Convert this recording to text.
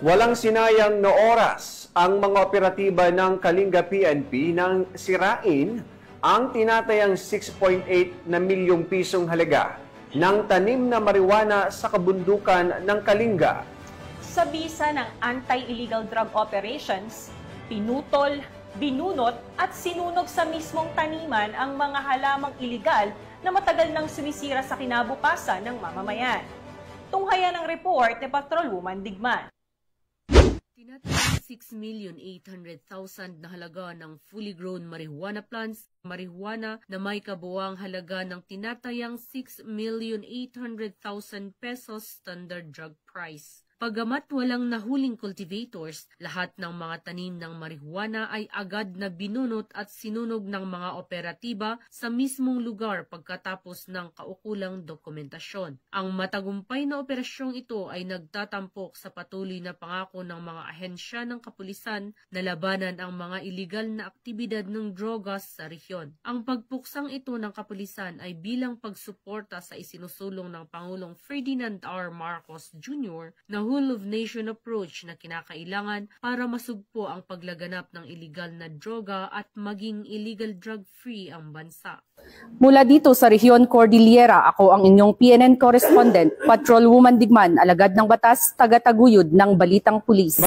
Walang sinayang na oras ang mga operatiba ng Kalinga PNP nang sirain ang tinatayang 6.8 na milyong pisong halaga ng tanim na marijuana sa kabundukan ng Kalinga. Sa bisa ng anti-illegal drug operations, pinutol, binunot at sinunog sa mismong taniman ang mga halamang iligal na matagal nang sumisira sa kinabukasan ng mamamayan. Tunghayan ang report ni Patrolwoman Digman. Tinatayang 6,800,000 na halaga ng fully grown marijuana plants, marijuana na may kabuwang halaga ng tinatayang 6,800,000 pesos standard drug price. Pagamat walang nahuling cultivators, lahat ng mga tanim ng marijuana ay agad na binunot at sinunog ng mga operatiba sa mismong lugar pagkatapos ng kaukulang dokumentasyon. Ang matagumpay na operasyong ito ay nagtatampok sa patuloy na pangako ng mga ahensya ng kapulisan na labanan ang mga iligal na aktibidad ng drogas sa rehiyon. Ang pagpuksang ito ng kapulisan ay bilang pagsuporta sa isinusulong ng Pangulong Ferdinand R. Marcos Jr. na whole of nation approach na kinakailangan para masugpo ang paglaganap ng iligal na droga at maging illegal drug-free ang bansa. Mula dito sa Rehiyon Cordillera, ako ang inyong PNN correspondent, Patrolwoman Digman, alagad ng batas, taga-taguyod ng Balitang Pulis.